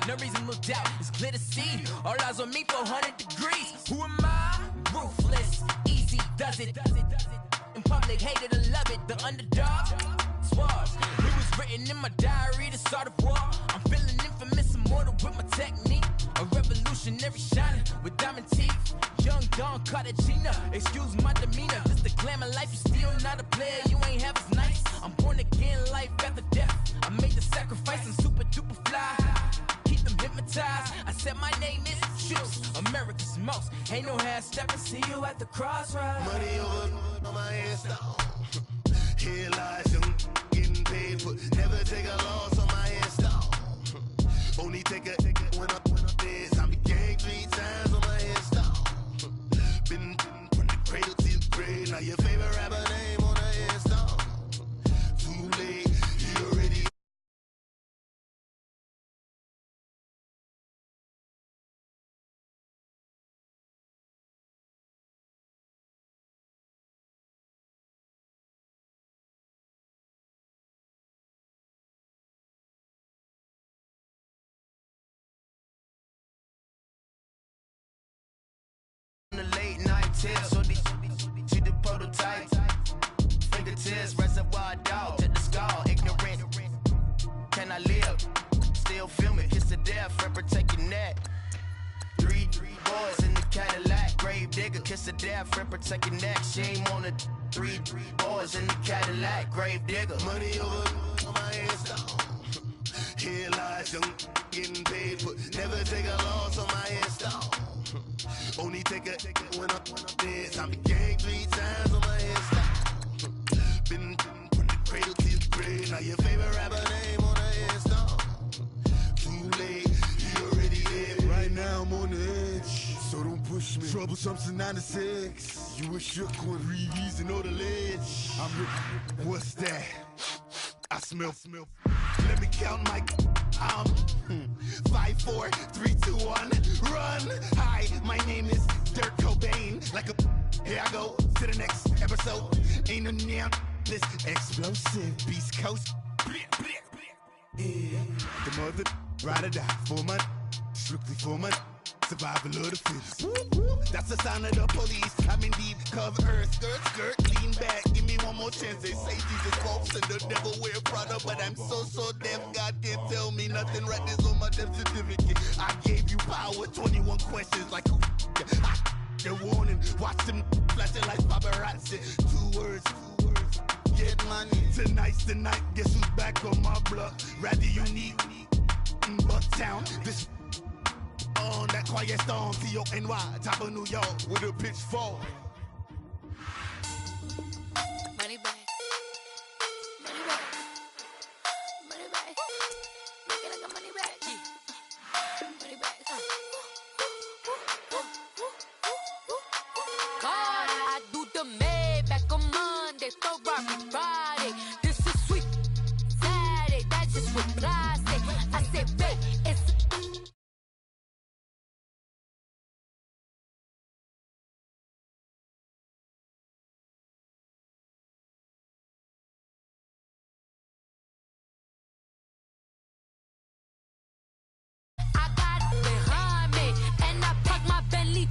no reasonable doubt. It's clear to see, all eyes on me for 100 degrees. Who am I? Ruthless, easy does it. In public, hated or love it, the underdog. Swabs, it was written in my diary to start a war. I'm feeling infamous, immortal with my technique. A revolutionary shining with diamond teeth. Young Don Cartagena, excuse my demeanor. This the glamour life, you still not a player, you ain't half as nice. I'm born again, life after death. I made the sacrifice, I'm super duper fly. Keep them hypnotized. I said my name is Juice, America's most. Ain't no half stepping, see you at the crossroads. Money over on my hairstyle. Here lies young, getting paid for. Never take a loss on my hairstyle. Only take a when I'm dead. I'm gang 3 times on my hairstyle. Been from the cradle to the grave. Now your favorite rapper name on a hairstyle. Too late, you already. The late night tears, so she the prototype. Fingertips, reservoir dog, to the skull, ignorant. Can I live? Still film it, kiss the death, friend, protect your neck. Three boys in the Cadillac, grave digger, kiss the death, friend, protect your neck. Shame on the three boys in the Cadillac, grave digger. Money over on my hairstyle. Here lies young, getting paid for. Never take a loss on my hairstyle. Only take a when I'm dead. I'm gang 3 times on my hairstyle. Been from the cradle to the grave. Now your favorite rapper name on a hairstyle. Too late, you already dead. Right now I'm on the edge, so don't push me. Troublesome to 96. You were shook on Reeves and all the ledge. I'm looking. What's that? I smell. Let me count my. 5, 4, 3, 2, 1, run. Hi, my name is Dirk Cobain. Like a, here I go to the next episode. Ain't no damn this explosive Beast Coast. Yeah, the mother ride or die for my, strictly for my. Survival of the fittest. That's the sign of the police. I'm indeed cover earth, skirt, lean back. Give me one more chance. They say Jesus walks and the devil wear Prada, but I'm so deaf. God can't tell me nothing. Right this on my death certificate. I gave you power. 21 questions like who? The warning. Watch them flashing like paparazzi. 2 words. Get money. Tonight's the night. Guess who's back on my block? Rather unique. Bucktown. This. On that quiet storm, T-O-N-Y, top of New York, with a pitchfork. Money back. Money back. Money back. Make it like a money back. Yeah. Money back. God, I do the Maybach on Monday, Ferrari Friday. This is sweet Saturday, that's just what I say. I say, babe, it's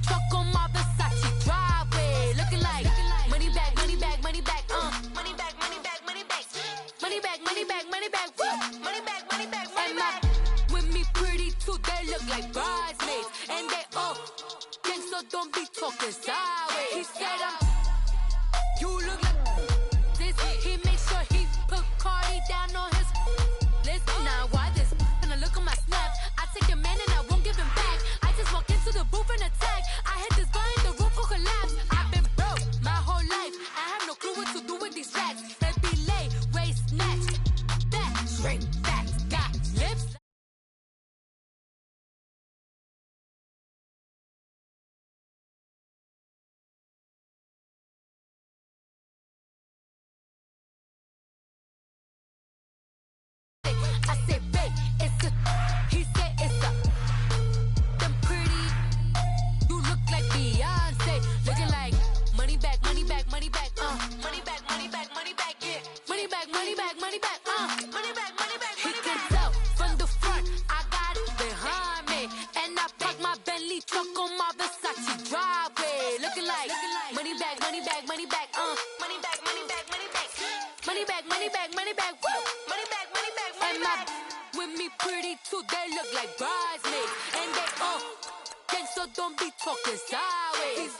truck on my Versace driveway, looking like money back, money back, money back, money back, money back, money back, money back, money back, money back, money back, money back, money back. With me pretty too, they look like bridesmaids, and they all gang, so don't be talking sideways. He said you look like this. He make sure he put Cardi down on his list. Now why this? Gonna look on my snap. I take your man and I won't give him back. I just walk into the booth and attack. I hit this guy in the roof will collapse. I've been broke my whole life. I have no clue what to do with these racks. They be late, waist snatch, back, straight back, got lips. I say, babe, it's a. He said it's a. Them pretty. You look like Beyonce. Looking like money back, money back, money back, money back, money back, money back, yeah. Money back, money back, money back, money back, money back, money back. He can tell from the front. I got it behind. pretty too, they look like bridesmaids. And they gangsta don't be talking sideways.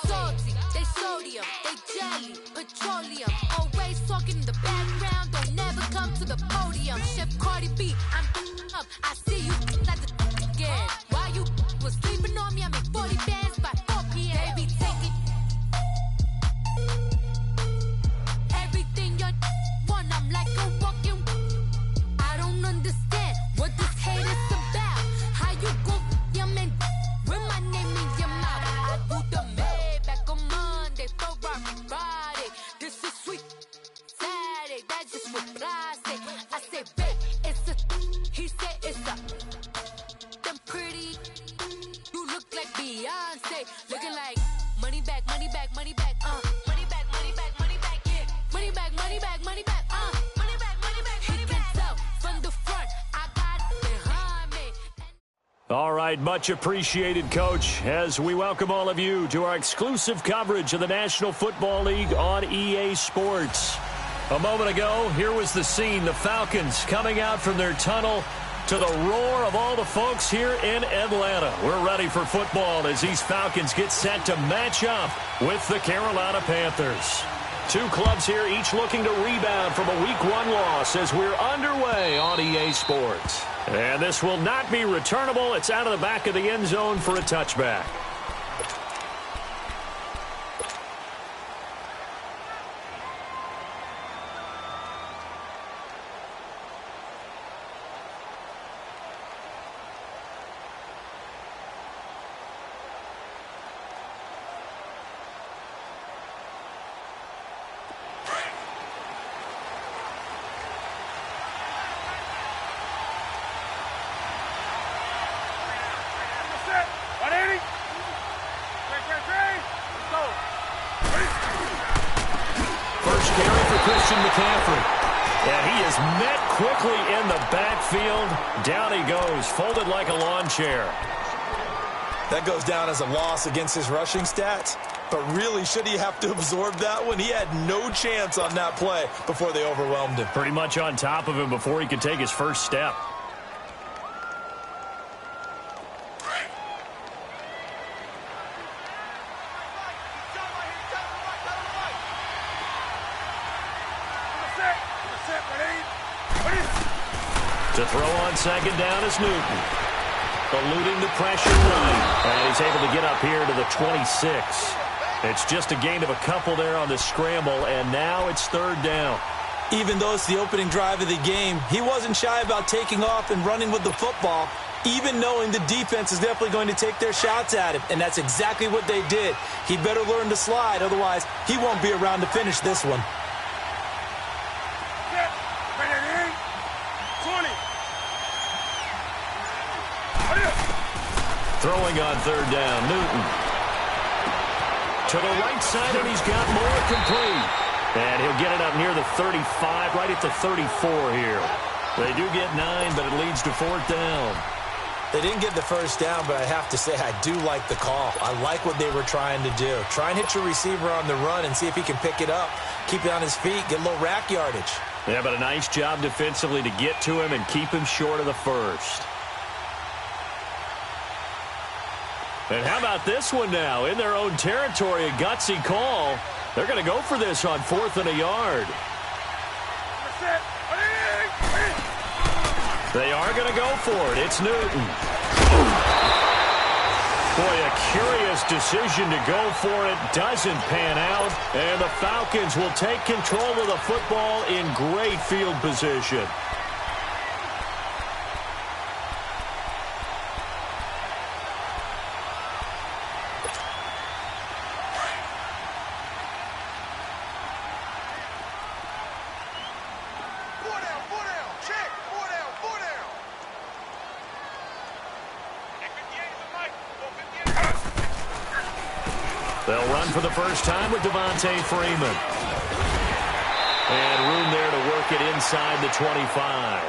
Salty, they sodium, they jelly, petroleum. Always talking in the background, don't never come to the podium. Chef Cardi B, I'm up, I see you like the again. While you was sleeping on me, I make 40 bands by 4 p.m. They be taking everything you want, I'm like a walking. I don't understand what this hate is about. How you go your man with my name in your mouth? I do the Maybach on Monday, Ferrari Friday. This is sweet Saturday, that's just what I say. I say, babe, it's a, he said it's a, them pretty, you look like Beyonce, looking like money back, money back, money back, money back, money back, money back, yeah, money back, money back, money back, money back, money back. He can tell from the front, I got it behind me. All right, much appreciated, Coach, as we welcome all of you to our exclusive coverage of the National Football League on EA Sports. A moment ago, here was the scene, the Falcons coming out from their tunnel to the roar of all the folks here in Atlanta. We're ready for football as these Falcons get set to match up with the Carolina Panthers. Two clubs here, each looking to rebound from a Week 1 loss as we're underway on EA Sports. And this will not be returnable. It's out of the back of the end zone for a touchback. And he is met quickly in the backfield. Down he goes, folded like a lawn chair. That goes down as a loss against his rushing stats. But really, should he have to absorb that one? He had no chance on that play before they overwhelmed him. Pretty much on top of him before he could take his first step. To throw on second down is Newton. Eluding the pressure right. And he's able to get up here to the 26. It's just a gain of a couple there on the scramble, and now it's third down. Even though it's the opening drive of the game, he wasn't shy about taking off and running with the football, even knowing the defense is definitely going to take their shots at him, and that's exactly what they did. He better learn to slide, otherwise he won't be around to finish this one. Throwing on third down, Newton. To the right side, and he's got more complete. And he'll get it up near the 35, right at the 34 here. They do get 9, but it leads to fourth down. They didn't get the first down, but I have to say I do like the call. I like what they were trying to do. Try and hit your receiver on the run and see if he can pick it up. Keep it on his feet, get a little rack yardage. Yeah, but a nice job defensively to get to him and keep him short of the first. And how about this one now? In their own territory, a gutsy call. They're going to go for this on 4th and a yard. They are going to go for it. It's Newton. Boy, a curious decision to go for it. Doesn't pan out. And the Falcons will take control of the football in great field position. They'll run for the first time with Devontae Freeman. And room there to work it inside the 25.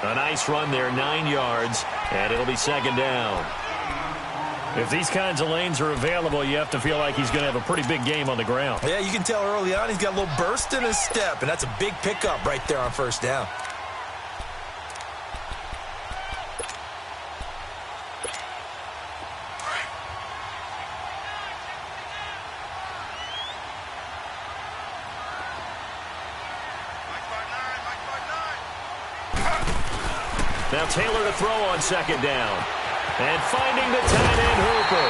A nice run there, 9 yards, and it'll be second down. If these kinds of lanes are available, you have to feel like he's going to have a pretty big game on the ground. Yeah, you can tell early on he's got a little burst in his step, and that's a big pickup right there on first down. Now Taylor to throw on second down. And finding the tight end Hooper.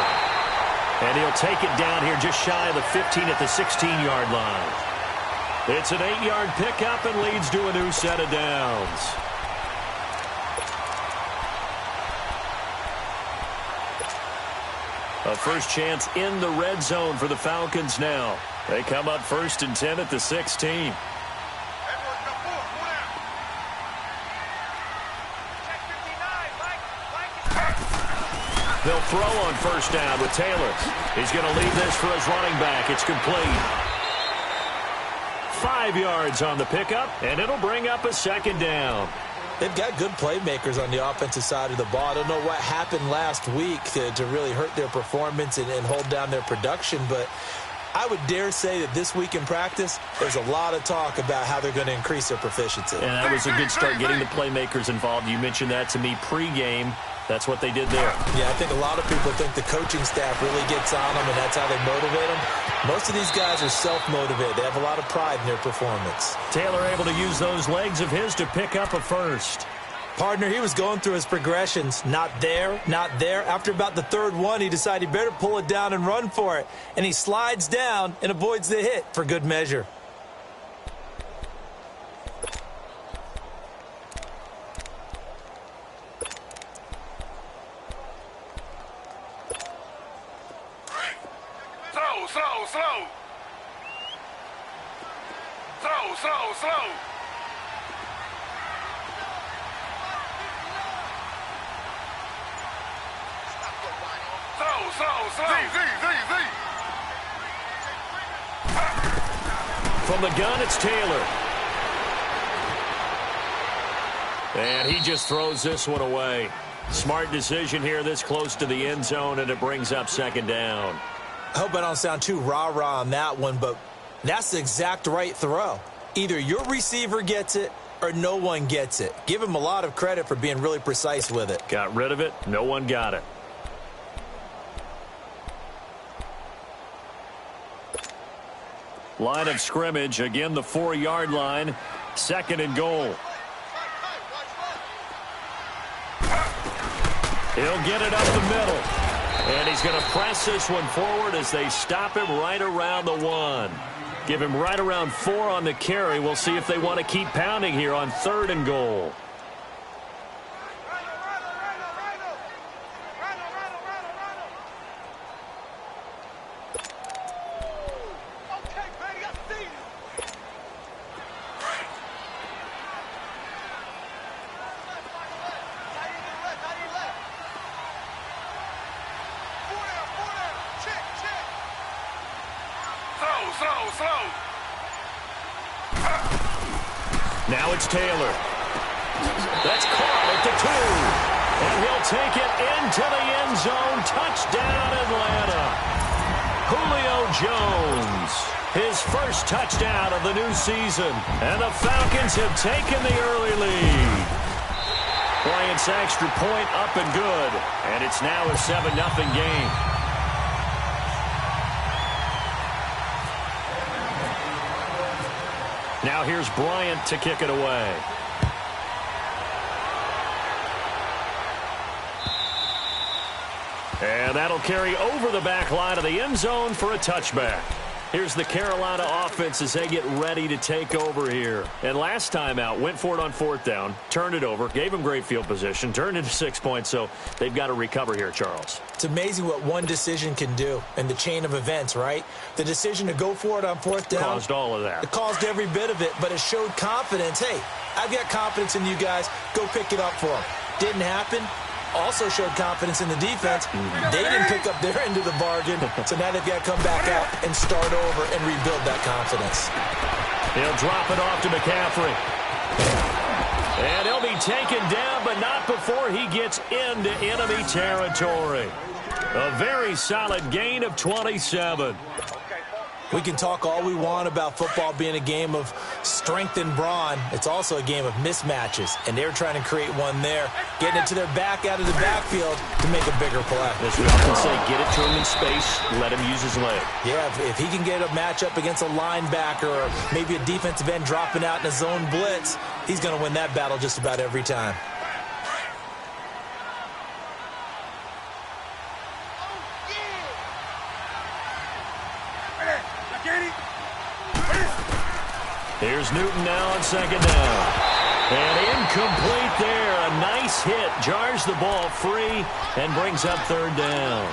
And he'll take it down here just shy of the 15 at the 16-yard line. It's an 8-yard pickup and leads to a new set of downs. A first chance in the red zone for the Falcons now. They come up 1st and 10 at the 16. They'll throw on first down with Taylor. He's going to leave this for his running back. It's complete. 5 yards on the pickup, and it'll bring up a second down. They've got good playmakers on the offensive side of the ball. I don't know what happened last week to really hurt their performance and hold down their production, but I would dare say that this week in practice, there's a lot of talk about how they're going to increase their proficiency. And that was a good start getting the playmakers involved. You mentioned that to me pregame. That's what they did there. Yeah, I think a lot of people think the coaching staff really gets on them, and that's how they motivate them. Most of these guys are self-motivated. They have a lot of pride in their performance. Taylor able to use those legs of his to pick up a first. Partner, he was going through his progressions. Not there, not there. After about the third one, he decided he better pull it down and run for it. And he slides down and avoids the hit for good measure. From the gun, it's Taylor. And he just throws this one away. Smart decision here this close to the end zone, and it brings up second down. I hope I don't sound too rah-rah on that one, but that's the exact right throw. Either your receiver gets it or no one gets it. Give him a lot of credit for being really precise with it. Got rid of it. No one got it. Line of scrimmage, again the 4-yard line, 2nd and goal. He'll get it up the middle. And he's going to press this one forward as they stop him right around the 1. Give him right around 4 on the carry. We'll see if they want to keep pounding here on 3rd and goal. Now it's Taylor. That's caught at the 2. And he'll take it into the end zone. Touchdown, Atlanta. Julio Jones. His first touchdown of the new season. And the Falcons have taken the early lead. Bryant's extra point up and good. And it's now a 7-0 game. Now here's Bryant to kick it away. And that'll carry over the back line of the end zone for a touchback. Here's the Carolina offense as they get ready to take over here. And last time out, went for it on 4th down, turned it over, gave them great field position, turned into 6 points, so they've got to recover here, Charles. It's amazing what one decision can do in the chain of events, right? The decision to go for it on 4th down. Caused all of that. It caused every bit of it, but it showed confidence. Hey, I've got confidence in you guys. Go pick it up for them. Didn't happen. Also showed confidence in the defense. They didn't pick up their end of the bargain, so now they've got to come back out and start over and rebuild that confidence. He'll drop it off to McCaffrey. And he'll be taken down, but not before he gets into enemy territory. A very solid gain of 27. We can talk all we want about football being a game of strength and brawn. It's also a game of mismatches, and they're trying to create one there, getting it to their back out of the backfield to make a bigger play. As we often say, get it to him in space, let him use his leg. Yeah, if he can get a matchup against a linebacker or maybe a defensive end dropping out in a zone blitz, he's going to win that battle just about every time. Here's Newton now on second down. And incomplete there. A nice hit. Jars the ball free and brings up third down.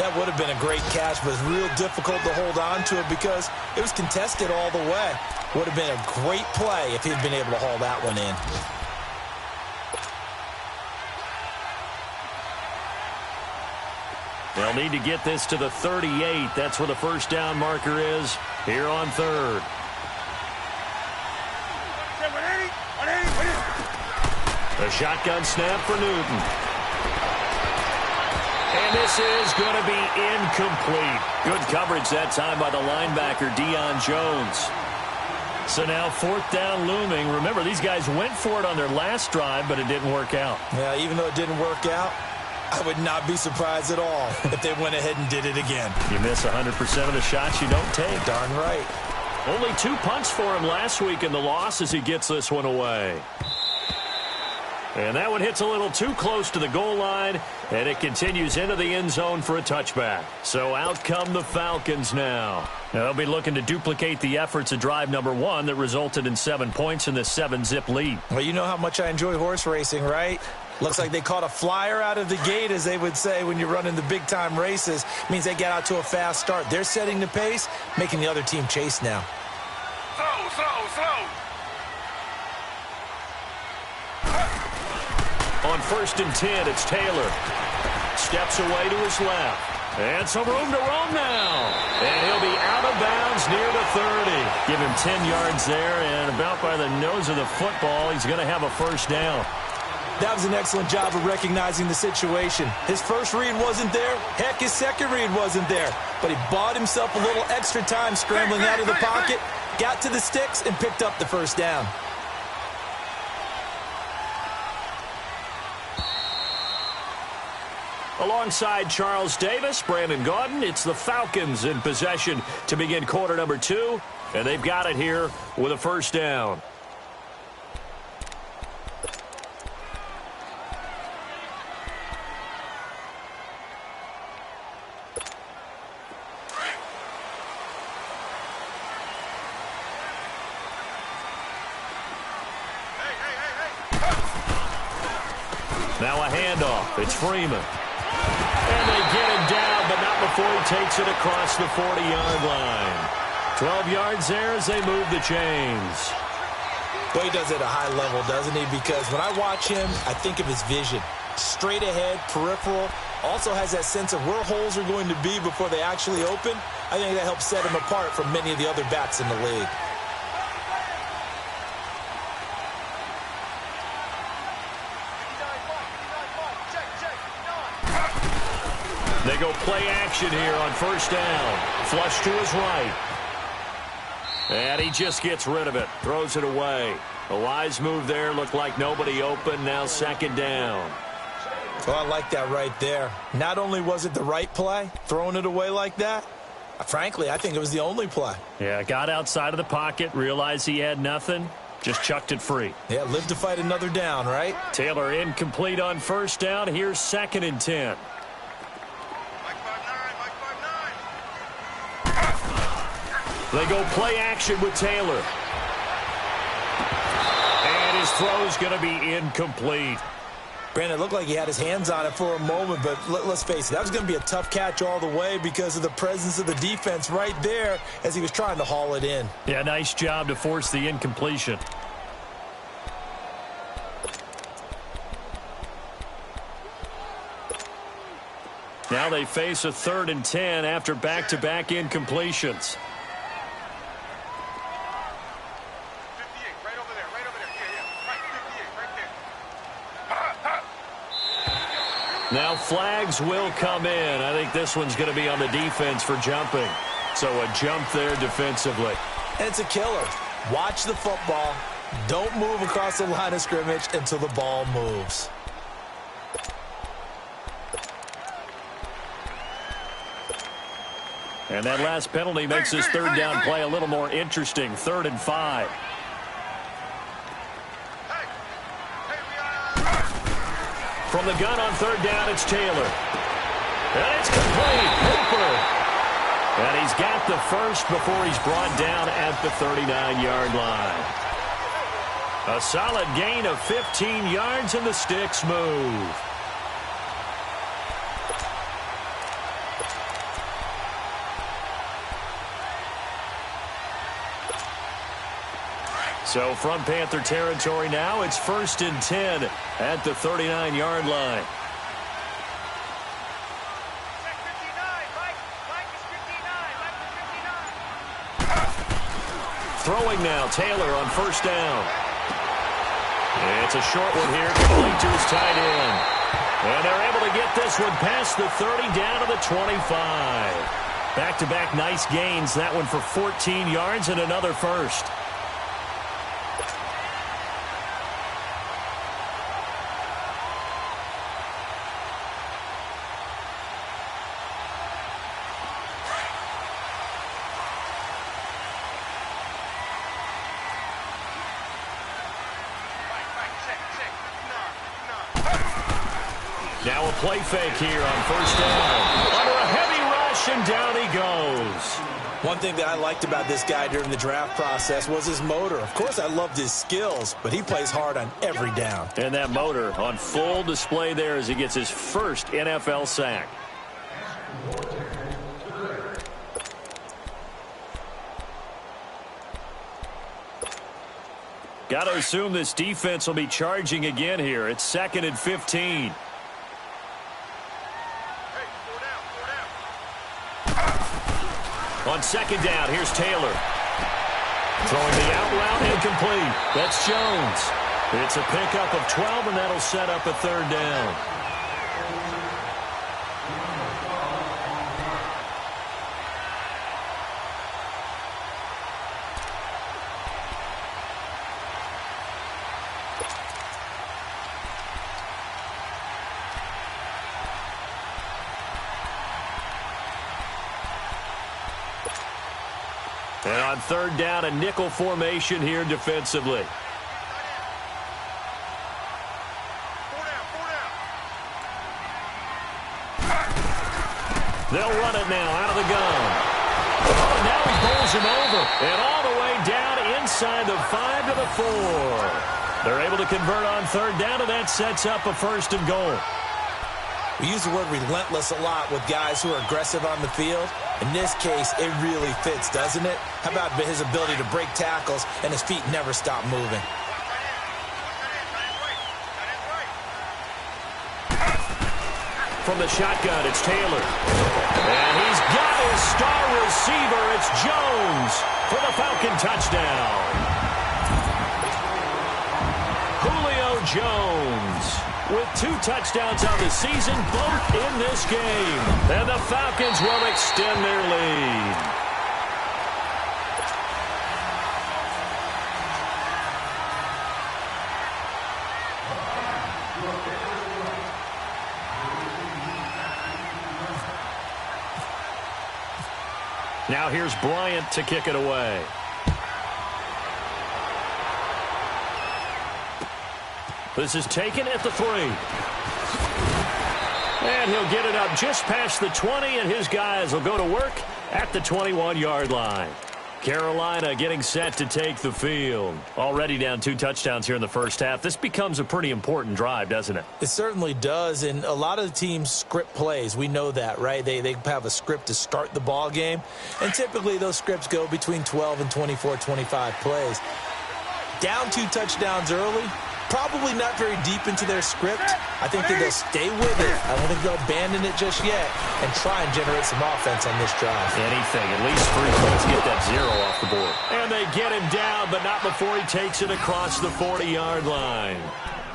That would have been a great catch, but it's real difficult to hold on to it because it was contested all the way. Would have been a great play if he'd been able to haul that one in. They'll need to get this to the 38. That's where the first down marker is here on third. A shotgun snap for Newton. And this is going to be incomplete. Good coverage that time by the linebacker, Deion Jones. So now fourth down looming. Remember, these guys went for it on their last drive, but it didn't work out. Yeah, even though it didn't work out, I would not be surprised at all if they went ahead and did it again. You miss 100% of the shots you don't take. Darn right. Only 2 punts for him last week in the loss as he gets this one away. And that one hits a little too close to the goal line, and it continues into the end zone for a touchback. So out come the Falcons now. They'll be looking to duplicate the efforts of drive number 1 that resulted in 7 points in this 7-zip lead. Well, you know how much I enjoy horse racing, right? Looks like they caught a flyer out of the gate, as they would say when you're running the big-time races. It means they get out to a fast start. They're setting the pace, making the other team chase now. Slow. On 1st and 10, it's Taylor. Steps away to his left. And some room to roam now. And he'll be out of bounds near the 30. Give him 10 yards there, and about by the nose of the football, he's going to have a first down. That was an excellent job of recognizing the situation. His first read wasn't there. Heck, his second read wasn't there. But he bought himself a little extra time scrambling out of the pocket, got to the sticks, and picked up the first down. Alongside Charles Davis, Brandon Gaudin, it's the Falcons in possession to begin quarter number 2. And they've got it here with a first down. Now a handoff. It's Freeman. And they get him down, but not before he takes it across the 40-yard line. 12 yards there as they move the chains. Well, he does it at a high level, doesn't he? Because when I watch him, I think of his vision. Straight ahead, peripheral. Also has that sense of where holes are going to be before they actually open. I think that helps set him apart from many of the other backs in the league. They go play action here on first down. Flush to his right. And he just gets rid of it. Throws it away. A wise move there. Looked like nobody open. Now second down. Well, I like that right there. Not only was it the right play, throwing it away like that, frankly, I think it was the only play. Yeah, got outside of the pocket, realized he had nothing, just chucked it free. Yeah, live to fight another down, right? Taylor incomplete on first down. Here's 2nd and 10. They go play action with Taylor. And his throw's going to be incomplete. Brandon, it looked like he had his hands on it for a moment, but let's face it, that was going to be a tough catch all the way because of the presence of the defense right there as he was trying to haul it in. Yeah, nice job to force the incompletion. Now they face a 3rd and 10 after back-to-back incompletions. Now flags will come in. I think this one's going to be on the defense for jumping. So a jump there defensively. And it's a killer. Watch the football. Don't move across the line of scrimmage until the ball moves. And that last penalty makes this third down play a little more interesting. 3rd and 5. From the gun on third down, it's Taylor. And it's complete. Hooper. And he's got the first before he's brought down at the 39-yard line. A solid gain of 15 yards, and the sticks move. So from Panther territory now, it's 1st and 10 at the 39-yard line. Throwing now, Taylor on 1st down. It's a short one here, complete to his tight end. And they're able to get this one past the 30, down to the 25. Back-to-back nice gains, that one for 14 yards and another first. Now a play fake here on 1st down. Under a heavy rush, and down he goes. One thing that I liked about this guy during the draft process was his motor. Of course, I loved his skills, but he plays hard on every down. And that motor on full display there as he gets his first NFL sack. Got to assume this defense will be charging again here. It's 2nd and 15. On 2nd down, here's Taylor. Throwing the out route, incomplete. That's Jones. It's a pickup of 12, and that'll set up a 3rd down. And on 3rd down, a nickel formation here defensively. They'll run it now out of the gun. Oh, now he pulls him over. And all the way down inside the 5 to the 4. They're able to convert on 3rd down, and that sets up a 1st and goal. We use the word relentless a lot with guys who are aggressive on the field. In this case, it really fits, doesn't it? How about his ability to break tackles and his feet never stop moving? From the shotgun, it's Taylor. And he's got his star receiver. It's Jones for the Falcon touchdown. Julio Jones with 2 touchdowns on the season, both in this game. And the Falcons will extend their lead. Now here's Bryant to kick it away. This is taken at the 3. And he'll get it up just past the 20, and his guys will go to work at the 21-yard line. Carolina getting set to take the field. Already down 2 touchdowns here in the first half. This becomes a pretty important drive, doesn't it? It certainly does, and a lot of the teams script plays. We know that, right? They have a script to start the ball game, and typically those scripts go between 12 and 24, 25 plays. Down 2 touchdowns early, probably not very deep into their script. I think that they'll stay with it. I don't think they'll abandon it just yet and try and generate some offense on this drive. Anything, at least 3 points, get that 0 off the board. And they get him down, but not before he takes it across the 40-yard line.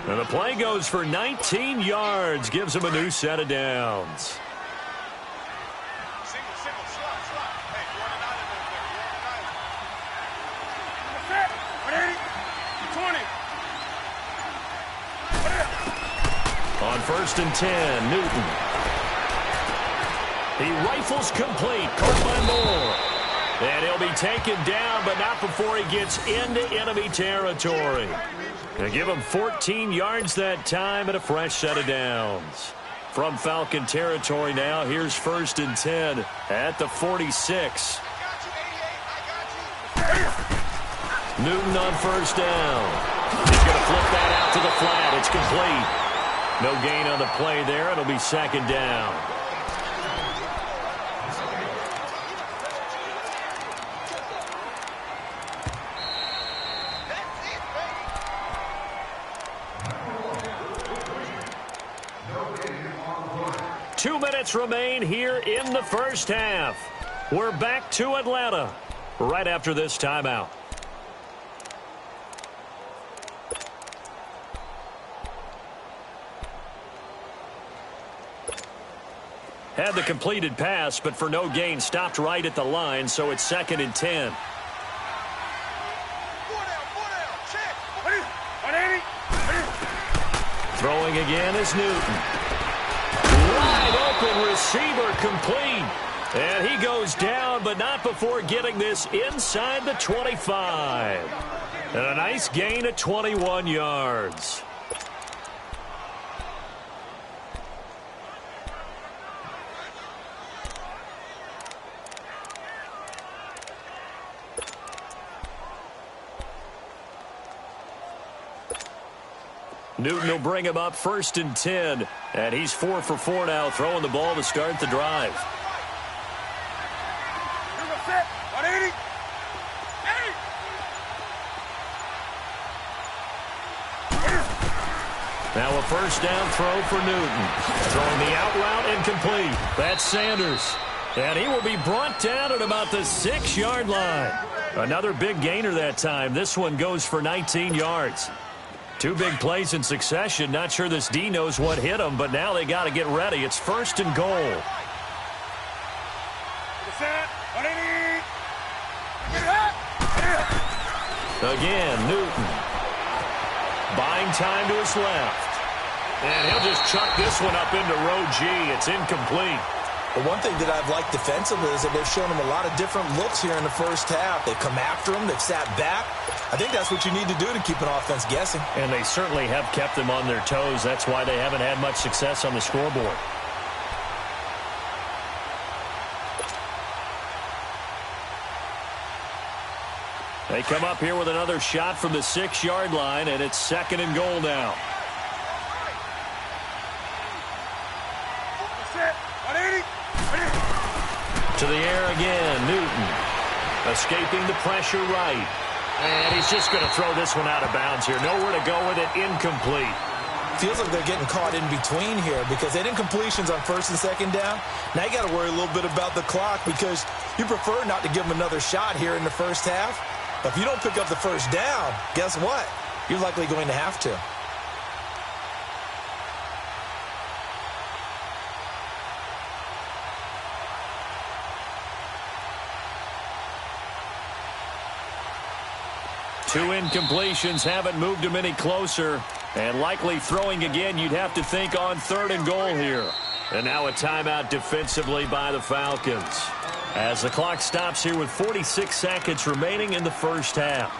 And the play goes for 19 yards, gives him a new set of downs. On 1st and 10, Newton. He rifles complete, caught by Moore. And he'll be taken down, but not before he gets into enemy territory. They give him 14 yards that time and a fresh set of downs. From Falcon territory now, here's 1st and 10 at the 46. Newton on 1st down. He's going to flip that out to the flat. It's complete. No gain on the play there. It'll be 2nd down. Two minutes remain here in the first half. We're back to Atlanta right after this timeout. Had the completed pass, but for no gain, stopped right at the line, so it's 2nd and 10. Throwing again is Newton. Wide open receiver complete. And he goes down, but not before getting this inside the 25. And a nice gain of 21 yards. Newton will bring him up 1st and 10. And he's 4 for 4 now, throwing the ball to start the drive. Now a 1st down throw for Newton. Throwing the out route incomplete. That's Sanders. And he will be brought down at about the 6-yard line. Another big gainer that time. This one goes for 19 yards. 2 big plays in succession. Not sure this D knows what hit him, but now they got to get ready. It's 1st and goal. Again, Newton. Buying time to his left. And he'll just chuck this one up into row G. It's incomplete. But one thing that I've liked defensively is that they've shown him a lot of different looks here in the first half. They've come after him. They've sat back. I think that's what you need to do to keep an offense guessing. And they certainly have kept them on their toes. That's why they haven't had much success on the scoreboard. They come up here with another shot from the 6-yard line, and it's 2nd and goal now. To the air again, Newton. Escaping the pressure right. And he's just going to throw this one out of bounds here. Nowhere to go with it, incomplete. Feels like they're getting caught in between here because they didn't completions on 1st and 2nd down. Now you got to worry a little bit about the clock because you prefer not to give them another shot here in the first half. But if you don't pick up the 1st down, guess what? You're likely going to have to. Two incompletions haven't moved him any closer. And likely throwing again, you'd have to think on 3rd and goal here. And now a timeout defensively by the Falcons. As the clock stops here with 46 seconds remaining in the first half.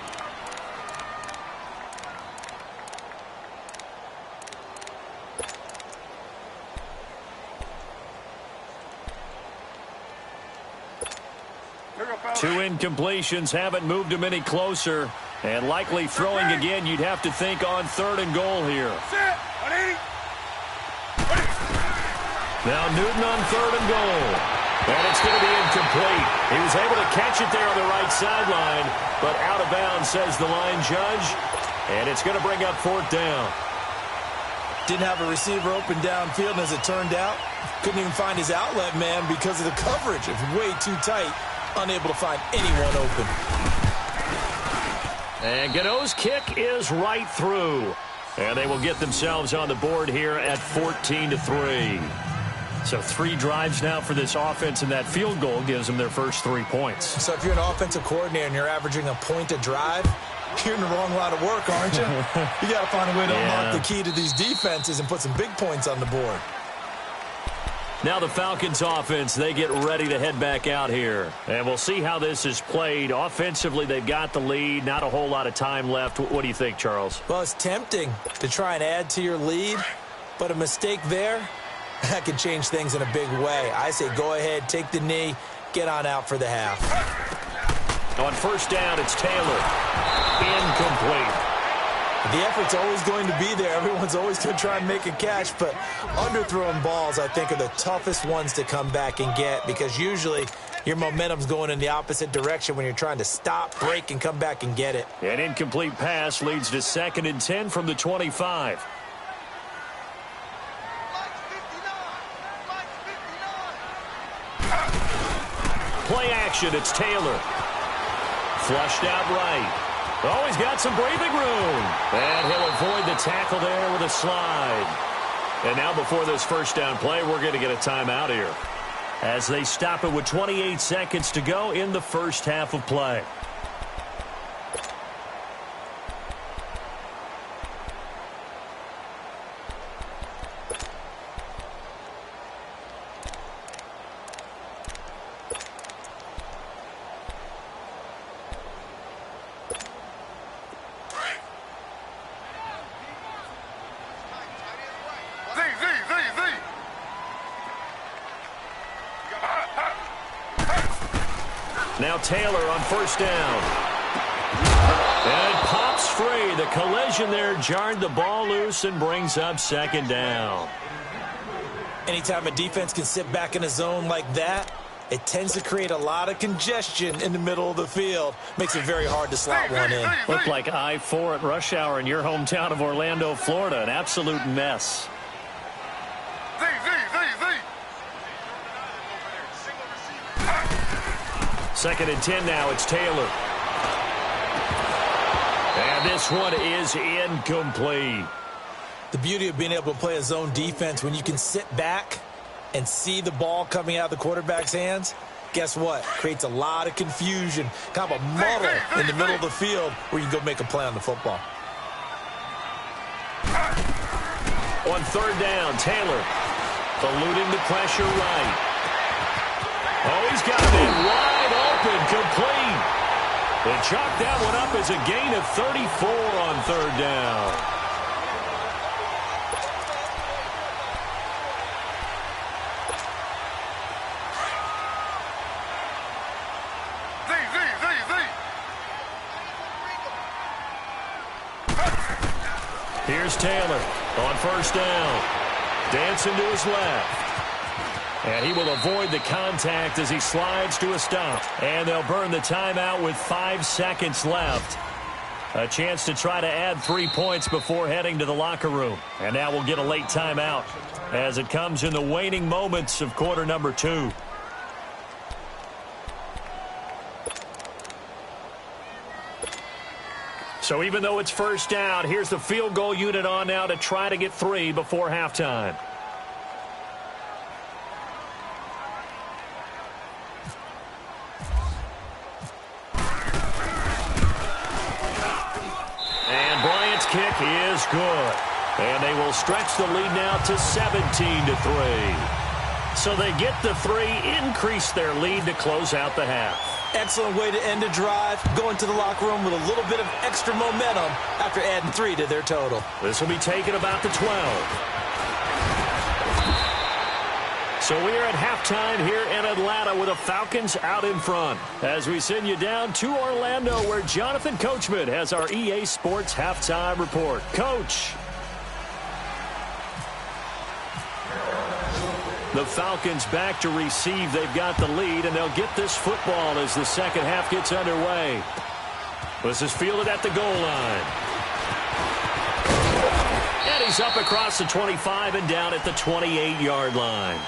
Two incompletions haven't moved him any closer. And likely throwing again, you'd have to think on 3rd and goal here. Now Newton on 3rd and goal. And it's going to be incomplete. He was able to catch it there on the right sideline, but out of bounds, says the line judge. And it's going to bring up 4th down. Didn't have a receiver open downfield, and as it turned out, couldn't even find his outlet man because of the coverage. It's way too tight. Unable to find anyone open. And Gano's kick is right through. And they will get themselves on the board here at 14-3. So 3 drives now for this offense, and that field goal gives them their first 3 points. So if you're an offensive coordinator and you're averaging a point a drive, you're in the wrong line of work, aren't you? You got to find a way to unlock the key to these defenses and put some big points on the board. Now the Falcons offense, they get ready to head back out here. And we'll see how this is played. Offensively, they've got the lead. Not a whole lot of time left. What do you think, Charles? Well, it's tempting to try and add to your lead, but a mistake there that can change things in a big way. I say go ahead, take the knee, get on out for the half. On first down, it's Taylor. Incomplete. The effort's always going to be there. Everyone's always going to try and make a catch, but underthrown balls, I think, are the toughest ones to come back and get because usually your momentum's going in the opposite direction when you're trying to stop, break, and come back and get it. An incomplete pass leads to 2nd and 10 from the 25. Play action, it's Taylor. Flushed out right. Oh, he's got some breathing room. And he'll avoid the tackle there with a slide. And now before this first down play, we're going to get a timeout here as they stop it with 28 seconds to go in the first half of play. Now Taylor on first down. And it pops free. The collision there jarred the ball loose and brings up 2nd down. Anytime a defense can sit back in a zone like that, it tends to create a lot of congestion in the middle of the field. Makes it very hard to slot one in. Looked like I-4 at rush hour in your hometown of Orlando, Florida. An absolute mess. 2nd and 10 now. It's Taylor. And this one is incomplete. The beauty of being able to play a zone defense when you can sit back and see the ball coming out of the quarterback's hands, guess what? Creates a lot of confusion, kind of a muddle in the middle of the field where you can go make a play on the football. On 3rd down, Taylor eluding the pressure right. Oh, he's got it in wide open, complete. They chalk that one up as a gain of 34 on 3rd down. Here's Taylor on first down. Dancing to his left. And he will avoid the contact as he slides to a stop. And they'll burn the timeout with 5 seconds left. A chance to try to add 3 points before heading to the locker room. And now we'll get a late timeout as it comes in the waning moments of quarter number 2. So even though it's first down, here's the field goal unit on now to try to get 3 before halftime. Kick is good. And they will stretch the lead now to 17-3. So they get the 3, increase their lead to close out the half. Excellent way to end a drive, going to the locker room with a little bit of extra momentum after adding 3 to their total. This will be taken about the 12. So we are at halftime here in Atlanta with the Falcons out in front. As we send you down to Orlando where Jonathan Coachman has our EA Sports halftime report. Coach. The Falcons back to receive. They've got the lead, and they'll get this football as the second half gets underway. This is fielded at the goal line. And he's up across the 25 and down at the 28-yard line.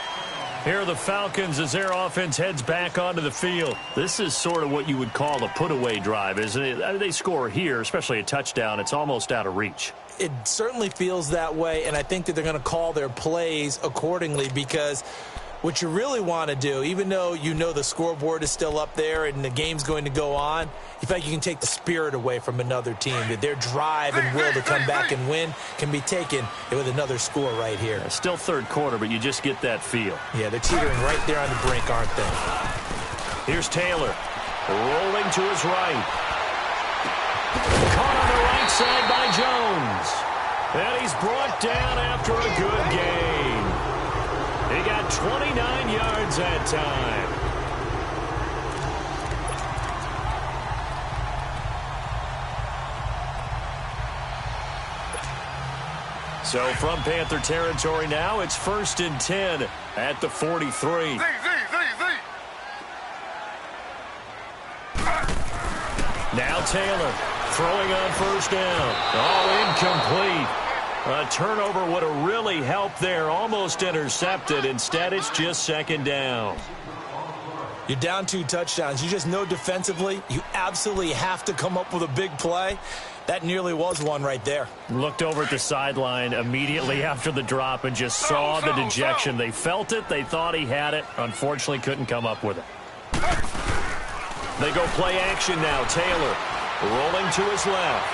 Here are the Falcons as their offense heads back onto the field. This is sort of what you would call a put-away drive, isn't it? They score here, especially a touchdown. It's almost out of reach. It certainly feels that way, and I think that they're going to call their plays accordingly because what you really want to do, even though you know the scoreboard is still up there and the game's going to go on, you feel like you can take the spirit away from another team, that their drive and will to come back and win can be taken with another score right here. Still third quarter, but you just get that feel. Yeah, they're teetering right there on the brink, aren't they? Here's Taylor, rolling to his right. Caught on the right side by Jones. And he's brought down after a good gain. 29 yards that time. So from Panther territory now, it's 1st and 10 at the 43. Now Taylor throwing on 1st down. Oh, incomplete. A turnover would have really helped there. Almost intercepted. Instead, it's just 2nd down. You're down 2 touchdowns. You just know defensively you absolutely have to come up with a big play. That nearly was one right there. Looked over at the sideline immediately after the drop and just saw the dejection. They felt it. They thought he had it. Unfortunately, couldn't come up with it. They go play action now. Taylor rolling to his left.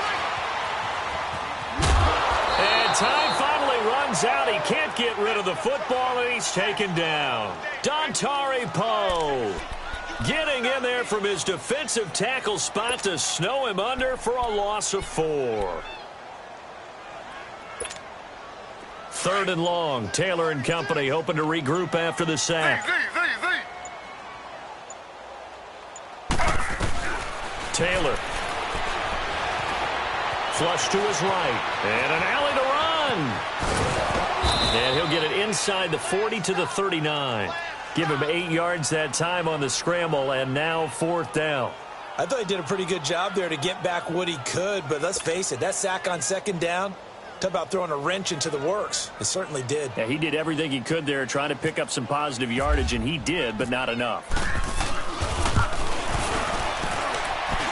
And time finally runs out. He can't get rid of the football, and he's taken down. Dontari Poe getting in there from his defensive tackle spot to snow him under for a loss of 4. 3rd and long. Taylor and company hoping to regroup after the sack. Taylor. Flush to his right. And an alley to run. And he'll get it inside the 40 to the 39. Give him 8 yards that time on the scramble, and now 4th down. I thought he did a pretty good job there to get back what he could, but let's face it, that sack on 2nd down, talk about throwing a wrench into the works. It certainly did. Yeah, he did everything he could there trying to pick up some positive yardage, and he did, but not enough.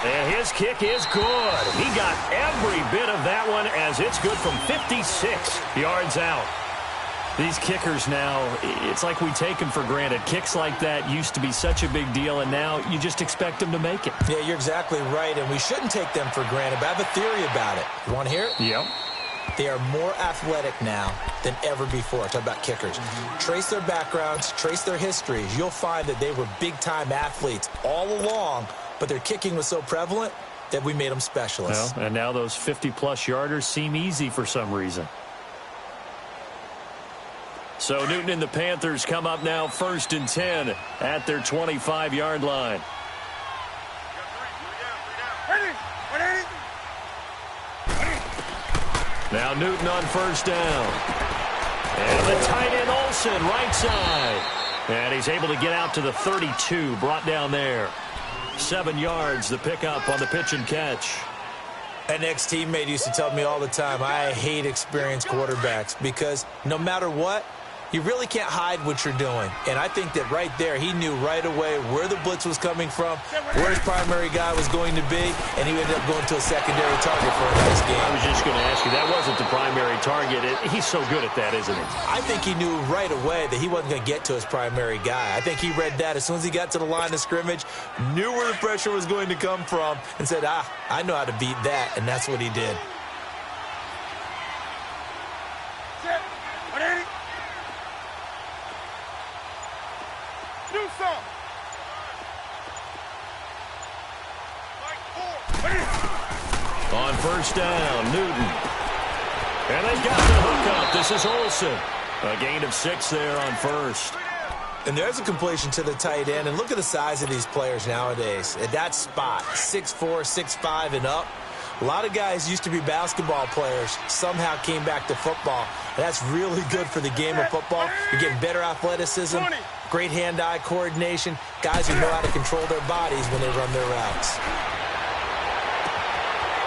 And his kick is good. He got every bit of that one as it's good from 56 yards out. These kickers now, it's like we take them for granted. Kicks like that used to be such a big deal, and now you just expect them to make it. Yeah, you're exactly right, and we shouldn't take them for granted, but I have a theory about it. You want to hear it? Yep. They are more athletic now than ever before. Talk about kickers. Trace their backgrounds, trace their histories. You'll find that they were big-time athletes all along, but their kicking was so prevalent that we made them specialists. Well, and now those 50-plus yarders seem easy for some reason. So Newton and the Panthers come up now 1st and 10 at their 25-yard line. Now Newton on 1st down. And the tight end Olsen right side. And he's able to get out to the 32, brought down there. 7 yards, the pickup on the pitch and catch. An ex-teammate used to tell me all the time, I hate experienced quarterbacks because no matter what, you really can't hide what you're doing. And I think that right there, he knew right away where the blitz was coming from, where his primary guy was going to be, and he ended up going to a secondary target for a nice game. I was just going to ask you, that wasn't the primary target. He's so good at that, isn't he? I think he knew right away that he wasn't going to get to his primary guy. I think he read that as soon as he got to the line of scrimmage, knew where the pressure was going to come from, and said, I know how to beat that, and that's what he did. On 1st down, Newton. And they've got the hook up. This is Olsen. A gain of 6 there on 1st. And there's a completion to the tight end. And look at the size of these players nowadays. At that spot, 6'4", 6'5", and up. A lot of guys used to be basketball players, somehow came back to football. And that's really good for the game of football. You're getting better athleticism, great hand-eye coordination, guys who know how to control their bodies when they run their routes.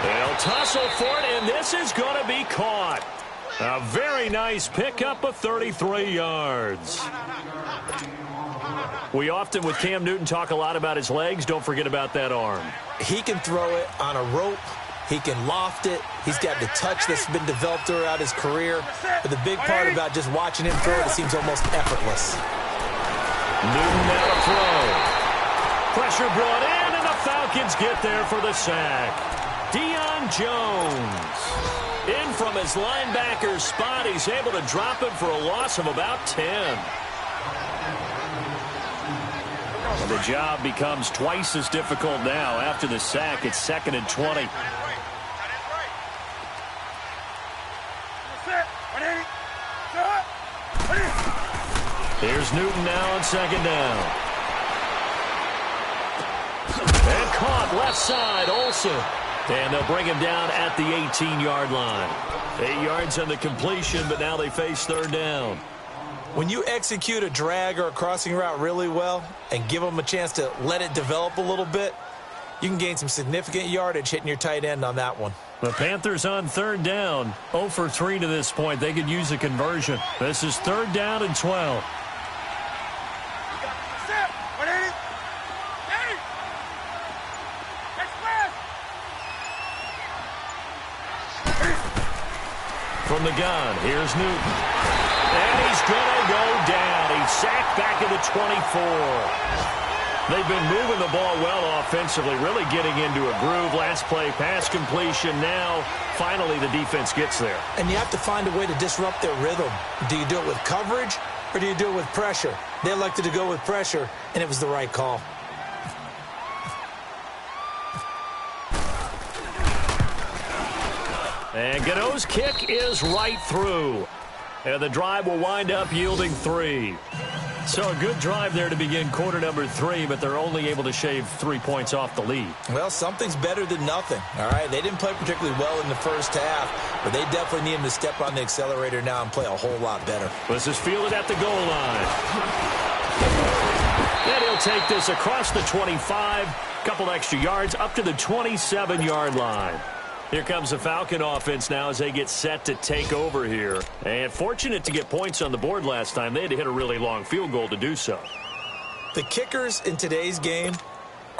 They'll tussle for it, and this is going to be caught. A very nice pickup of 33 yards. We often, with Cam Newton, talk a lot about his legs. Don't forget about that arm. He can throw it on a rope. He can loft it. He's got the touch that's been developed throughout his career. But the big part about just watching him throw it seems almost effortless. Newton now to throw. Pressure brought in, and the Falcons get there for the sack. Deion Jones in from his linebacker spot. He's able to drop him for a loss of about 10. And the job becomes twice as difficult now. After the sack, it's 2nd and 20. Here's Newton now on second down. And caught left side, Olsen. And they'll bring him down at the 18-yard line. 8 yards on the completion, but now they face third down. When you execute a drag or a crossing route really well and give them a chance to let it develop a little bit, you can gain some significant yardage hitting your tight end on that one. The Panthers on third down. 0 for 3 to this point. They could use a conversion. This is third down and 12. From the gun, here's Newton. And he's going to go down. He's sacked back at the 24. They've been moving the ball well offensively, really getting into a groove. Last play, pass completion. Now, finally, the defense gets there. And you have to find a way to disrupt their rhythm. Do you do it with coverage or do you do it with pressure? They elected to go with pressure, and it was the right call. And Gano's kick is right through. And the drive will wind up yielding 3. So a good drive there to begin quarter number 3, but they're only able to shave 3 points off the lead. Well, something's better than nothing, all right? They didn't play particularly well in the first half, but they definitely need him to step on the accelerator now and play a whole lot better. This is fielded at the goal line. And he'll take this across the 25, couple extra yards, up to the 27-yard line. Here comes the Falcon offense now as they get set to take over here. And fortunate to get points on the board last time. They had to hit a really long field goal to do so. The kickers in today's game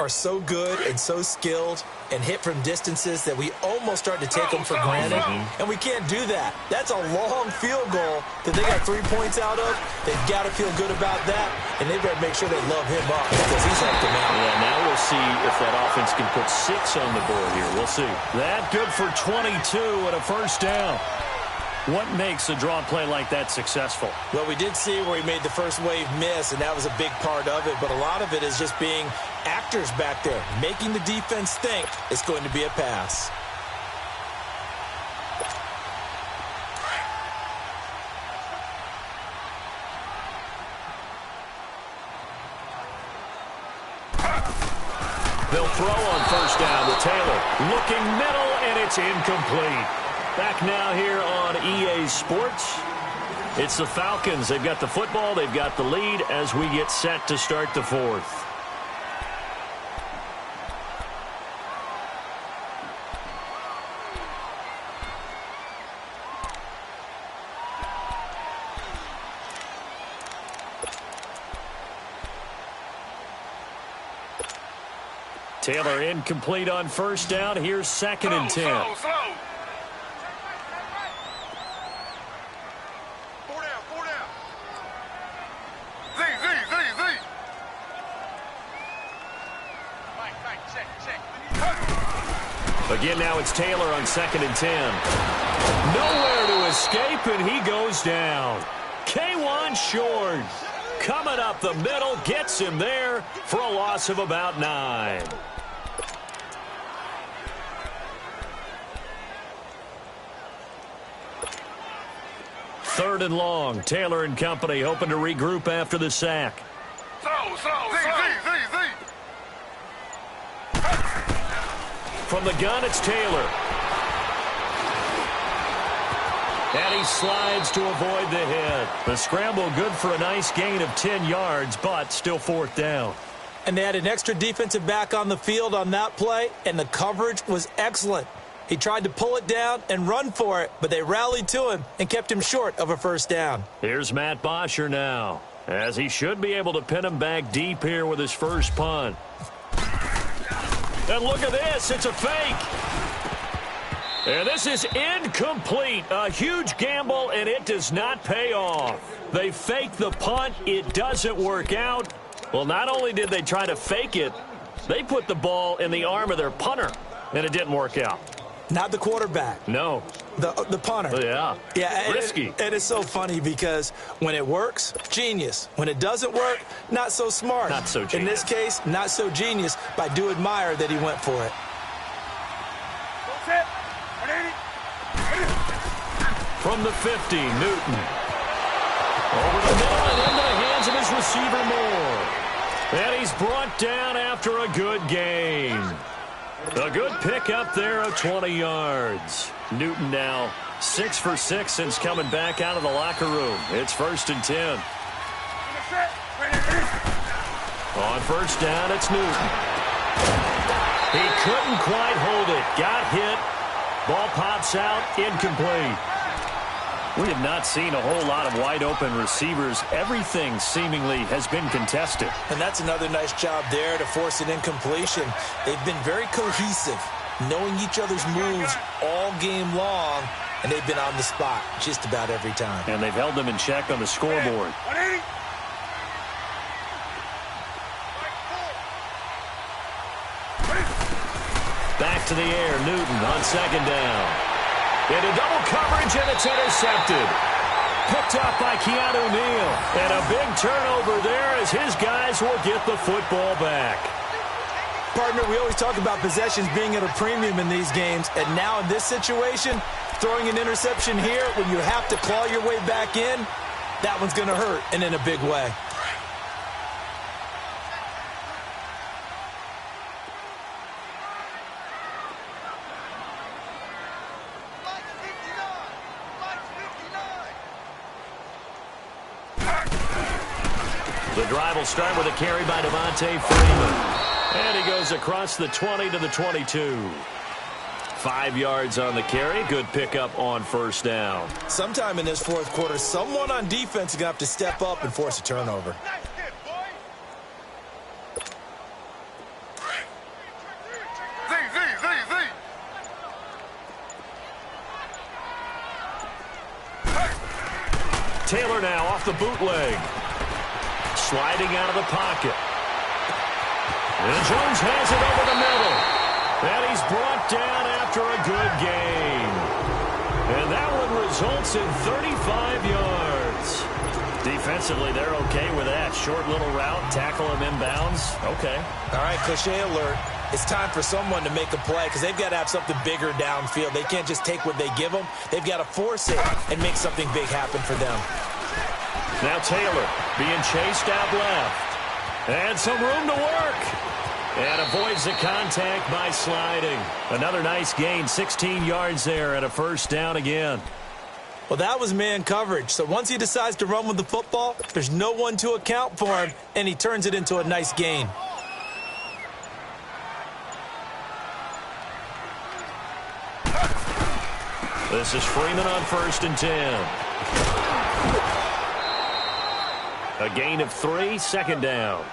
are so good and so skilled and hit from distances that we almost start to take them for granted. And we can't do that. That's a long field goal that they got 3 points out of. They've got to feel good about that, and they better make sure they love him up because he's helped them out. Yeah, now we'll see if that offense can put 6 on the board here. We'll see. That good for 22 and a first down. What makes a draw play like that successful? Well, we did see where he made the first wave miss, and that was a big part of it. But a lot of it is just being actors back there, making the defense think it's going to be a pass. They'll throw on first down to Taylor. Looking middle, and it's incomplete. Back now here on EA Sports. It's the Falcons. They've got the football. They've got the lead as we get set to start the fourth. Taylor incomplete on first down. Here's second and 10. Slow. Again, now it's Taylor on second and 10. Nowhere to escape, and he goes down. K1 Short coming up the middle, gets him there for a loss of about 9. Third and long. Taylor and company hoping to regroup after the sack. From the gun, it's Taylor. And he slides to avoid the hit. The scramble good for a nice gain of 10 yards, but still fourth down. And they had an extra defensive back on the field on that play, and the coverage was excellent. He tried to pull it down and run for it, but they rallied to him and kept him short of a first down. Here's Matt Bosher now, as he should be able to pin him back deep here with his first punt. And look at this. It's a fake. And this is incomplete. A huge gamble, and it does not pay off. They fake the punt. It doesn't work out. Well, not only did they try to fake it, they put the ball in the arm of their punter, and it didn't work out. Not the quarterback. No. The punter. Yeah. Yeah. Risky. It is so funny because when it works, genius. When it doesn't work, not so smart. Not so genius. In this case, not so genius, but I do admire that he went for it. From the 50, Newton. Over the middle and into the hands receiver Moore. And he's brought down after a good gain. A good pickup there of 20 yards. Newton now 6 for 6 since coming back out of the locker room. It's 1st and 10. On 1st down, it's Newton. He couldn't quite hold it. Got hit. Ball pops out. Incomplete. We have not seen a whole lot of wide-open receivers. Everything seemingly has been contested. And that's another nice job there to force an incompletion. They've been very cohesive, knowing each other's moves all game long, and they've been on the spot just about every time. And they've held them in check on the scoreboard. Back to the air, Newton on 2nd down. Into double coverage, and it's intercepted. Picked up by Keanu Neal. And a big turnover there as his guys will get the football back. Partner, we always talk about possessions being at a premium in these games, and now in this situation, throwing an interception here when you have to claw your way back in, that one's going to hurt, and in a big way. The drive will start with a carry by Devontae Freeman. And he goes across the 20 to the 22. 5 yards on the carry. Good pickup on 1st down. Sometime in this 4th quarter, someone on defense is going to have to step up and force a turnover. Taylor now off the bootleg. Sliding out of the pocket. And Jones has it over the middle. And he's brought down after a good gain. And that one results in 35 yards. Defensively, they're okay with that. Short little route, tackle him inbounds. Okay. All right, cliche alert. It's time for someone to make a play because they've got to have something bigger downfield. They can't just take what they give them. They've got to force it and make something big happen for them. Now Taylor being chased out left. And some room to work. And avoids the contact by sliding. Another nice gain, 16 yards there and a 1st down again. Well, that was man coverage. So once he decides to run with the football, there's no one to account for him, and he turns it into a nice gain. This is Freeman on 1st and 10. A gain of 3, 2nd down.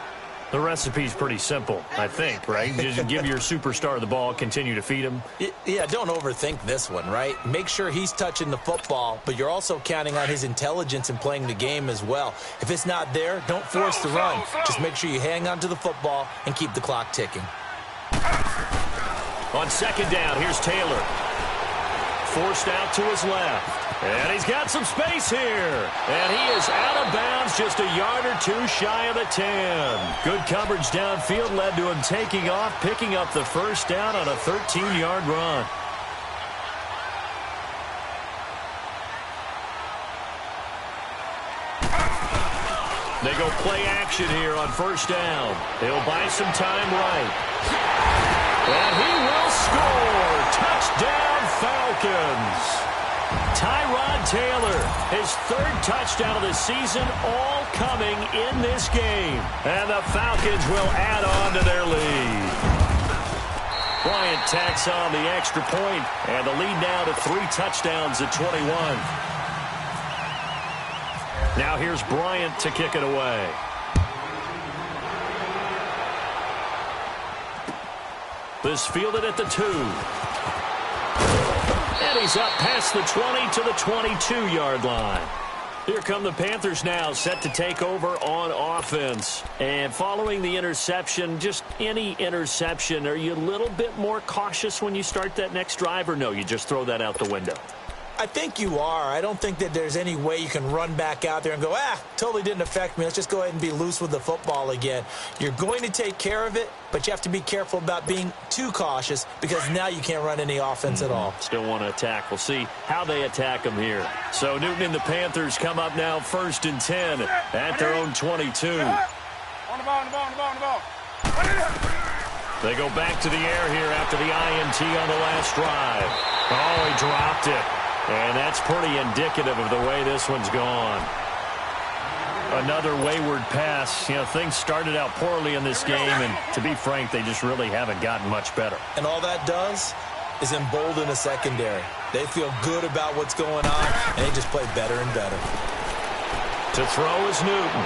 The recipe's pretty simple, I think, right? Just give your superstar the ball, continue to feed him. Yeah, don't overthink this one, right? Make sure he's touching the football, but you're also counting on his intelligence in playing the game as well. If it's not there, don't force the run. Just make sure you hang on to the football and keep the clock ticking. On 2nd down, here's Taylor. Forced out to his left. And he's got some space here. And he is out of bounds just a yard or 2 shy of the 10. Good coverage downfield led to him taking off, picking up the 1st down on a 13-yard run. They go play action here on 1st down. They'll buy some time right. And he will score. Touchdown, Falcons. Tyrod Taylor, his 3rd touchdown of the season, all coming in this game. And the Falcons will add on to their lead. Bryant tacks on the extra point, and the lead now to 3 touchdowns at 21. Now here's Bryant to kick it away. This fielded at the 2. And he's up past the 20 to the 22-yard line. Here come the Panthers now, set to take over on offense. And following the interception, just any interception, are you a little bit more cautious when you start that next drive, or no, you just throw that out the window? I think you are. I don't think that there's any way you can run back out there and go, totally didn't affect me. Let's just go ahead and be loose with the football again. You're going to take care of it, but you have to be careful about being too cautious because now you can't run any offense at all. Still want to attack. We'll see how they attack them here. So Newton and the Panthers come up now 1st and 10 at their own 22. On the ball, on the ball, on the ball, on the ball. They go back to the air here after the INT on the last drive. Oh, he dropped it. And that's pretty indicative of the way this one's gone. Another wayward pass. You know, things started out poorly in this game, and to be frank, they just really haven't gotten much better. And all that does is embolden a secondary. They feel good about what's going on, and they just play better and better. To throw is Newton.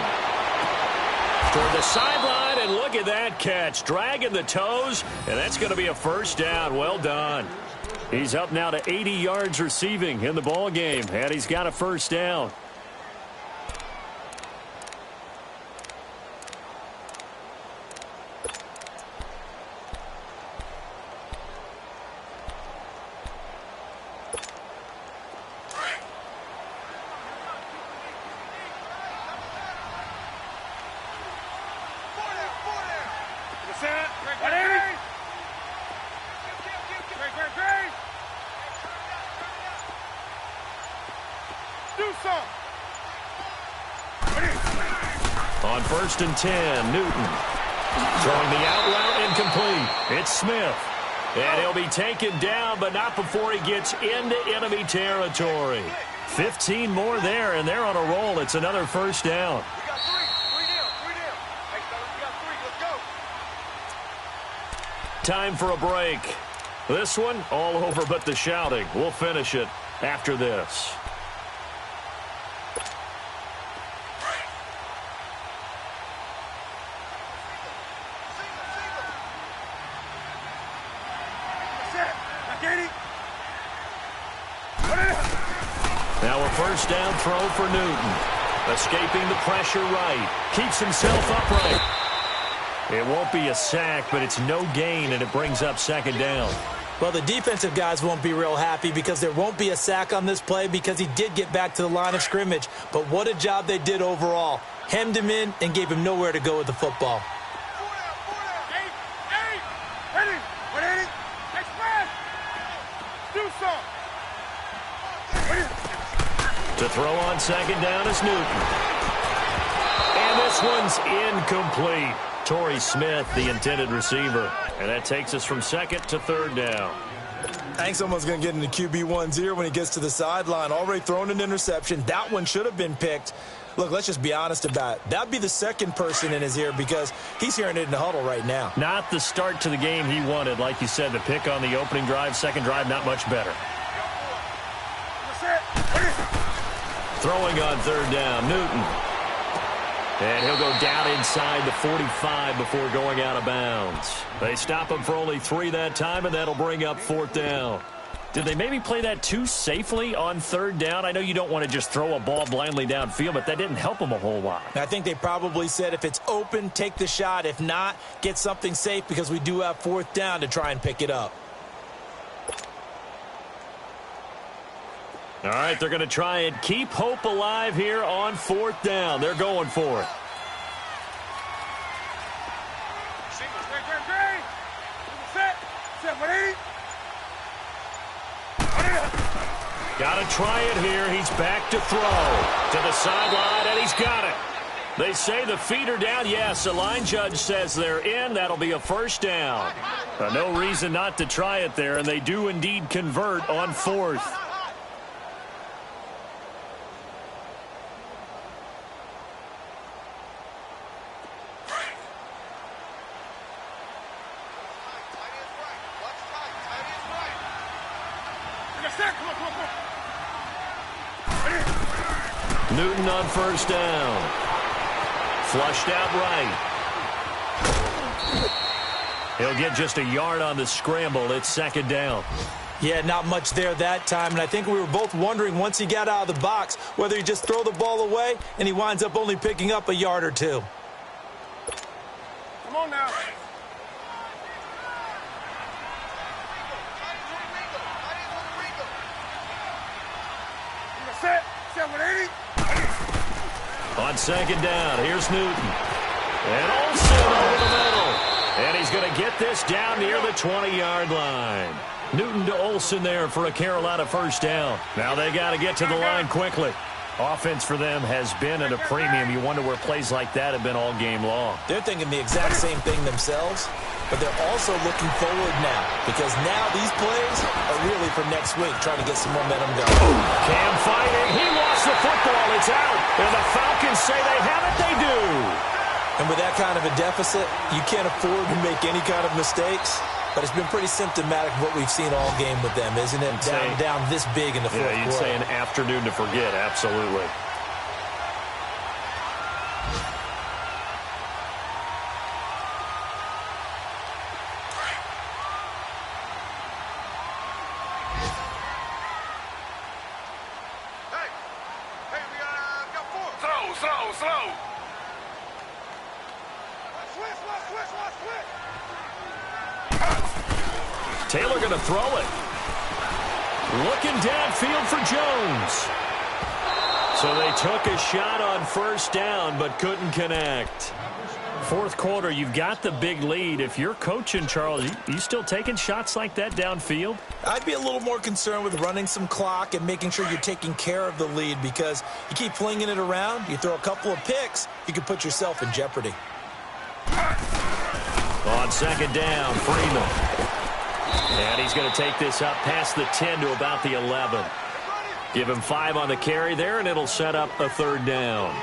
Toward the sideline, and look at that catch. Dragging the toes, and that's going to be a first down. Well done. He's up now to 80 yards receiving in the ball game, and he's got a first down. On 1st and 10, Newton. Throwing the out route incomplete. It's Smith. And he'll be taken down, but not before he gets into enemy territory. 15 more there, and they're on a roll. It's another first down. We got three down. Hey, fellas, we got 3. Let's go. Time for a break. This one, all over but the shouting. We'll finish it after this. Now a first down throw for Newton. Escaping the pressure right. Keeps himself upright. It won't be a sack, but it's no gain, and it brings up 2nd down. Well, the defensive guys won't be real happy because there won't be a sack on this play because he did get back to the line of scrimmage. But what a job they did overall. Hemmed him in and gave him nowhere to go with the football. To throw on 2nd down is Newton. And this one's incomplete. Torrey Smith, the intended receiver. And that takes us from 2nd to 3rd down. I think someone's going to get into QB1-0 when he gets to the sideline. Already thrown an interception. That one should have been picked. Look, let's just be honest about it. That'd be the second person in his ear because he's hearing it in the huddle right now. Not the start to the game he wanted. Like you said, the pick on the opening drive, second drive, not much better. Throwing on 3rd down, Newton. And he'll go down inside the 45 before going out of bounds. They stop him for only 3 that time, and that'll bring up 4th down. Did they maybe play that too safely on 3rd down? I know you don't want to just throw a ball blindly downfield, but that didn't help them a whole lot. I think they probably said if it's open, take the shot. If not, get something safe because we do have 4th down to try and pick it up. All right, they're going to try and keep hope alive here on 4th down. They're going for it. Got to try it here. He's back to throw. To the sideline, and he's got it. They say the feet are down. Yes, the line judge says they're in. That'll be a first down. No reason not to try it there, and they do indeed convert on 4th. Newton on 1st down. Flushed out right. He'll get just a yard on the scramble. It's 2nd down. Yeah, not much there that time, and I think we were both wondering once he got out of the box whether he just throw the ball away, and he winds up only picking up a yard or 2. Come on now. On second down, here's Newton. And Olsen over the middle. And he's going to get this down near the 20-yard line. Newton to Olsen there for a Carolina first down. Now they got to get to the line quickly. Offense for them has been at a premium. You wonder where plays like that have been all game long. They're thinking the exact same thing themselves, but they're also looking forward now because now these plays are really for next week, trying to get some momentum going. Cam fighting. He lost the football. It's out. And the Falcons say they have it. They do. And with that kind of a deficit, you can't afford to make any kind of mistakes. But it's been pretty symptomatic of what we've seen all game with them, isn't it? Down this big in the fourth quarter. Yeah, you'd say an afternoon to forget, absolutely. Hey, we got 4. Slow. Switch. Taylor going to throw it. Looking downfield for Jones. So they took a shot on first down but couldn't connect. Fourth quarter, you've got the big lead. If you're coaching, Charles, you still taking shots like that downfield? I'd be a little more concerned with running some clock and making sure you're taking care of the lead because you keep flinging it around, you throw a couple of picks, you can put yourself in jeopardy. On second down, Freeman. And he's going to take this up past the 10 to about the 11. Give him 5 on the carry there, and it'll set up a third down.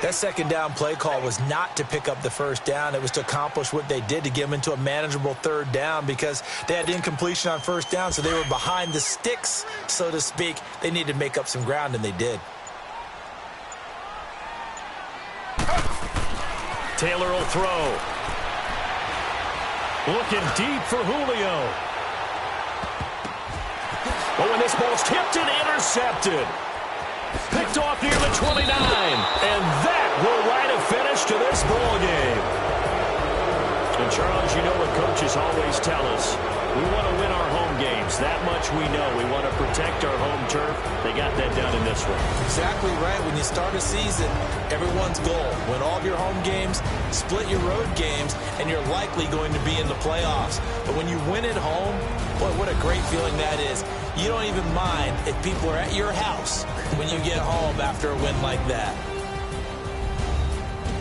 That second down play call was not to pick up the first down. It was to accomplish what they did to get them into a manageable third down because they had incompletion on first down, so they were behind the sticks, so to speak. They needed to make up some ground, and they did. Taylor will throw. Looking deep for Julio. Oh, and this ball's tipped and intercepted. Picked off near the 29. And that will write a finish to this ball game. And, Charles, you know what coaches always tell us. We want to win our home games. That much we know. We want to protect our home turf. They got that done in this one. Exactly right. When you start a season, everyone's goal, win all of your home games, split your road games, and you're likely going to be in the playoffs. But when you win at home, boy, what a great feeling that is. You don't even mind if people are at your house when you get home after a win like that.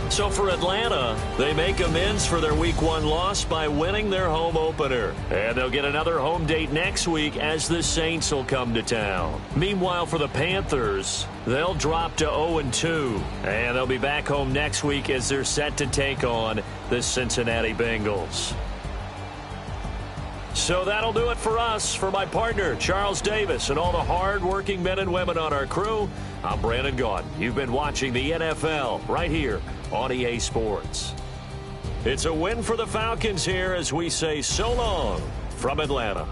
So for Atlanta, they make amends for their Week 1 loss by winning their home opener. And they'll get another home date next week as the Saints will come to town. Meanwhile, for the Panthers, they'll drop to 0-2. And they'll be back home next week as they're set to take on the Cincinnati Bengals. So that'll do it for us. For my partner, Charles Davis, and all the hard-working men and women on our crew, I'm Brandon Gaudin. You've been watching the NFL right here on EA Sports. It's a win for the Falcons here as we say so long from Atlanta.